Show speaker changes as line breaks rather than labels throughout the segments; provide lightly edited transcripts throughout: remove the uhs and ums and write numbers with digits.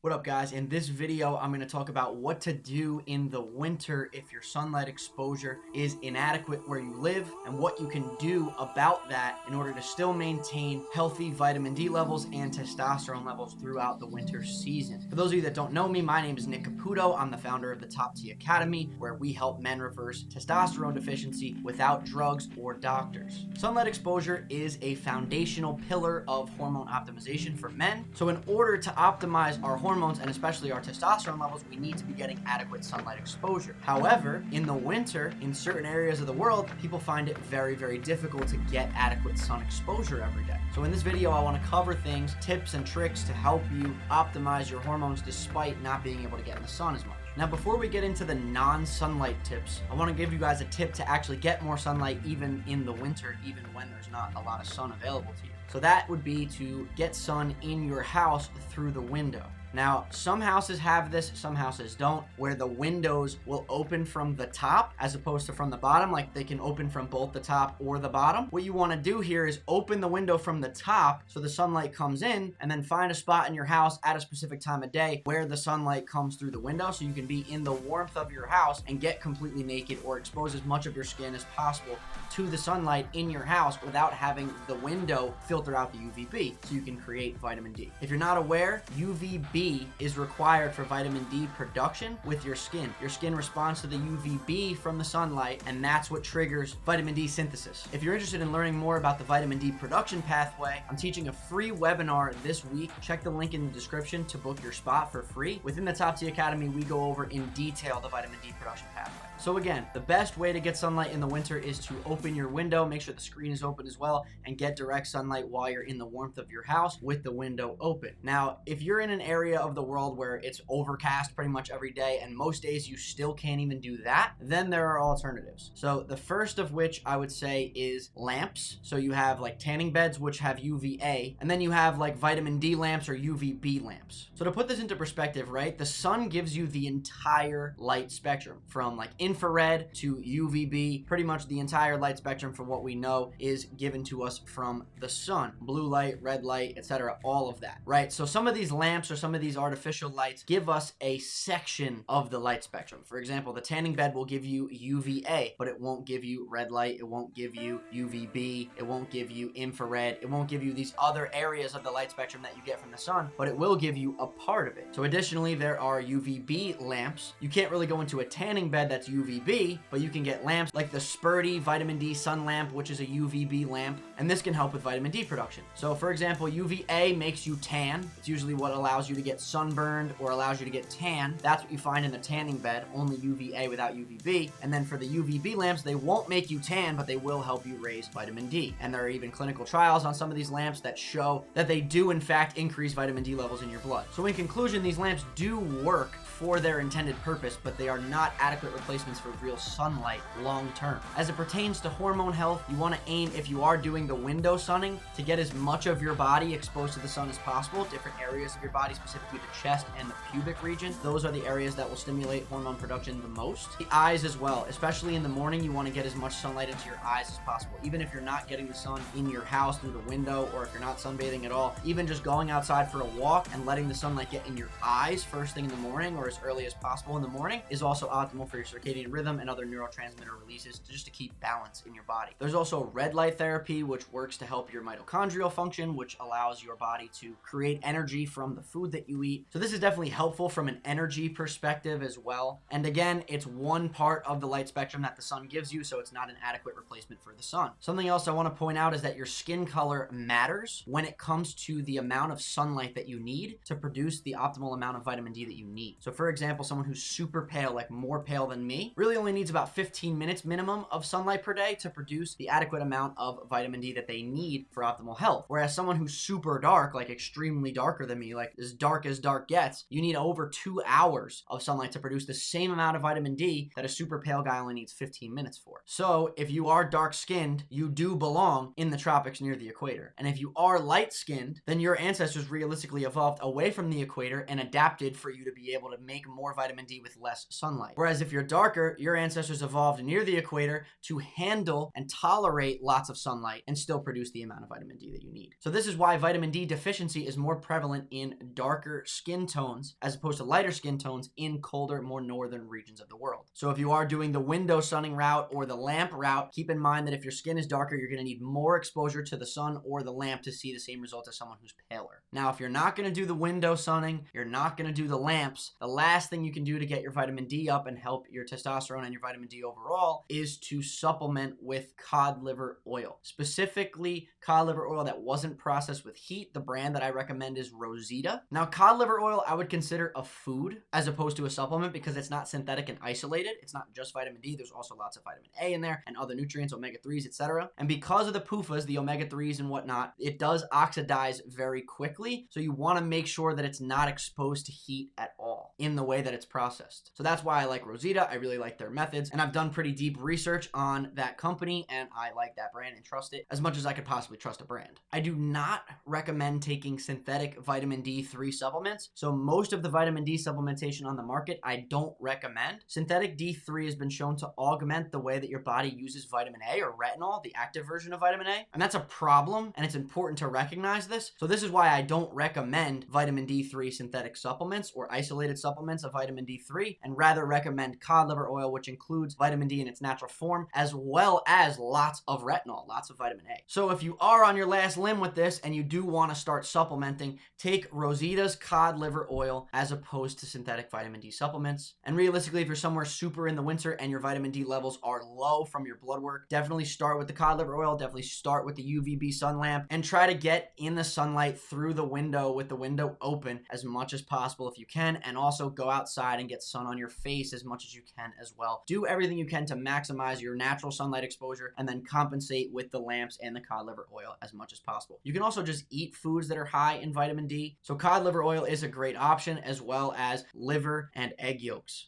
What up, guys? In this video, I'm going to talk about what to do in the winter if your sunlight exposure is inadequate where you live and what you can do about that in order to still maintain healthy vitamin D levels and testosterone levels throughout the winter season. For those of you that don't know me, my name is Nick Caputo. I'm the founder of the Top T Academy, where we help men reverse testosterone deficiency without drugs or doctors. Sunlight exposure is a foundational pillar of hormone optimization for men. So in order to optimize our hormones and especially our testosterone levels, we need to be getting adequate sunlight exposure. However, in the winter, in certain areas of the world, people find it very, very difficult to get adequate sun exposure every day. So in this video, I want to cover things, tips and tricks to help you optimize your hormones despite not being able to get in the sun as much. Now, before we get into the non-sunlight tips, I want to give you guys a tip to actually get more sunlight even in the winter, even when there's not a lot of sun available to you. So that would be to get sun in your house through the window. Now, some houses have this, some houses don't, where the windows will open from the top as opposed to from the bottom, like they can open from both the top or the bottom. What you want to do here is open the window from the top so the sunlight comes in, and then find a spot in your house at a specific time of day where the sunlight comes through the window so you can be in the warmth of your house and get completely naked or expose as much of your skin as possible to the sunlight in your house without having the window filter out the UVB so you can create vitamin D. If you're not aware, UVB is required for vitamin D production with your skin. Your skin responds to the UVB from the sunlight, and that's what triggers vitamin D synthesis. If you're interested in learning more about the vitamin D production pathway, I'm teaching a free webinar this week. Check the link in the description to book your spot for free. Within the Top T Academy, we go over in detail the vitamin D production pathway. So again, the best way to get sunlight in the winter is to open your window, make sure the screen is open as well, and get direct sunlight while you're in the warmth of your house with the window open. Now, if you're in an area of the world where it's overcast pretty much every day and most days you still can't even do that, then there are alternatives. So the first of which I would say is lamps. So you have like tanning beds which have UVA, and then you have like vitamin D lamps or UVB lamps. So to put this into perspective, right, the sun gives you the entire light spectrum from like infrared to UVB. Pretty much the entire light spectrum from what we know is given to us from the sun. Blue light, red light, etc., all of that, right? So some of these lamps or some of these artificial lights give us a section of the light spectrum. For example, the tanning bed will give you UVA, but it won't give you red light, it won't give you UVB, it won't give you infrared, it won't give you these other areas of the light spectrum that you get from the sun, but it will give you a part of it. So additionally, there are UVB lamps. You can't really go into a tanning bed that's UVB, but you can get lamps like the Spurdy vitamin D sun lamp, which is a UVB lamp, and this can help with vitamin D production. So for example, UVA makes you tan. It's usually what allows you to get sunburned or allows you to get tan. That's what you find in the tanning bed, only UVA without UVB. And then for the UVB lamps, they won't make you tan, but they will help you raise vitamin D. And there are even clinical trials on some of these lamps that show that they do in fact increase vitamin D levels in your blood. So in conclusion, these lamps do work for their intended purpose, but they are not adequate replacements for real sunlight long term. As it pertains to hormone health, you want to aim, if you are doing the window sunning, to get as much of your body exposed to the sun as possible. Different areas of your body, specifically the chest and the pubic region, those are the areas that will stimulate hormone production the most. The eyes as well, especially in the morning, you want to get as much sunlight into your eyes as possible. Even if you're not getting the sun in your house through the window, or if you're not sunbathing at all, even just going outside for a walk and letting the sunlight get in your eyes first thing in the morning or as early as possible in the morning is also optimal for your circadian rhythm and other neurotransmitter releases just to keep balance in your body. There's also red light therapy, which works to help your mitochondrial function, which allows your body to create energy from the food that you eat. So this is definitely helpful from an energy perspective as well. And again, it's one part of the light spectrum that the sun gives you, so it's not an adequate replacement for the sun. Something else I want to point out is that your skin color matters when it comes to the amount of sunlight that you need to produce the optimal amount of vitamin D that you need. So for example, someone who's super pale, like more pale than me, really only needs about 15 minutes minimum of sunlight per day to produce the adequate amount of vitamin D that they need for optimal health. Whereas someone who's super dark, like extremely darker than me, like as dark gets, you need over 2 hours of sunlight to produce the same amount of vitamin D that a super pale guy only needs 15 minutes for. So if you are dark skinned, you do belong in the tropics near the equator. And if you are light skinned, then your ancestors realistically evolved away from the equator and adapted for you to be able to make more vitamin D with less sunlight. Whereas if you're darker, your ancestors evolved near the equator to handle and tolerate lots of sunlight and still produce the amount of vitamin D that you need. So this is why vitamin D deficiency is more prevalent in darker darker skin tones as opposed to lighter skin tones in colder, more northern regions of the world. So if you are doing the window sunning route or the lamp route, keep in mind that if your skin is darker, you're going to need more exposure to the sun or the lamp to see the same result as someone who's paler. Now, if you're not going to do the window sunning, you're not going to do the lamps, the last thing you can do to get your vitamin D up and help your testosterone and your vitamin D overall is to supplement with cod liver oil. Specifically, cod liver oil that wasn't processed with heat. The brand that I recommend is Rosita. Now, cod liver oil I would consider a food as opposed to a supplement because it's not synthetic and isolated. It's not just vitamin D. There's also lots of vitamin A in there and other nutrients, omega-3s, etc. And because of the PUFAs, the omega-3s and whatnot, it does oxidize very quickly. So you want to make sure that it's not exposed to heat at all in the way that it's processed. So that's why I like Rosita. I really like their methods, and I've done pretty deep research on that company, and I like that brand and trust it as much as I could possibly trust a brand. I do not recommend taking synthetic vitamin D3 supplements. So most of the vitamin D supplementation on the market, I don't recommend. Synthetic D3 has been shown to augment the way that your body uses vitamin A or retinol, the active version of vitamin A. And that's a problem, and it's important to recognize this. So this is why I don't recommend vitamin D3 synthetic supplements or isolated supplements of vitamin D3, and rather recommend cod liver oil, which includes vitamin D in its natural form, as well as lots of retinol, lots of vitamin A. So if you are on your last limb with this and you do want to start supplementing, take Rosita's cod liver oil as opposed to synthetic vitamin D supplements. And realistically, if you're somewhere super in the winter and your vitamin D levels are low from your blood work, definitely start with the cod liver oil, definitely start with the UVB sun lamp, and try to get in the sunlight through the window with the window open as much as possible if you can, and also go outside and get sun on your face as much as you can as well. Do everything you can to maximize your natural sunlight exposure and then compensate with the lamps and the cod liver oil as much as possible. You can also just eat foods that are high in vitamin D. So cod liver oil is a great option, as well as liver and egg yolks.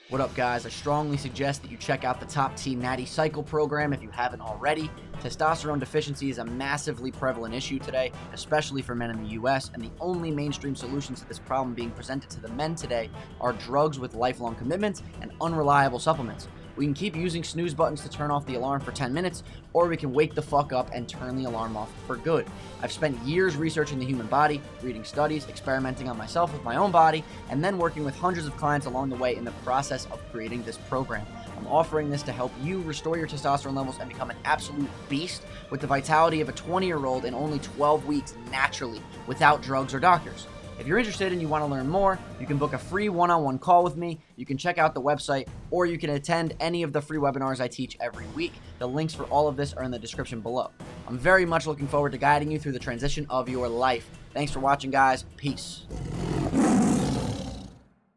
What up, guys? I strongly suggest that you check out the Top T Natty Cycle program if you haven't already. Testosterone deficiency is a massively prevalent issue today, especially for men in the US, and the only mainstream solutions to this problem being presented to the men today are drugs with lifelong commitments and unreliable supplements. We can keep using snooze buttons to turn off the alarm for 10 minutes, or we can wake the fuck up and turn the alarm off for good. I've spent years researching the human body, reading studies, experimenting on myself with my own body, and then working with hundreds of clients along the way in the process of creating this program. I'm offering this to help you restore your testosterone levels and become an absolute beast with the vitality of a 20-year-old in only 12 weeks naturally, without drugs or doctors. If you're interested and you want to learn more, you can book a free one-on-one call with me. You can check out the website, or you can attend any of the free webinars I teach every week. The links for all of this are in the description below. I'm very much looking forward to guiding you through the transition of your life. Thanks for watching, guys. Peace.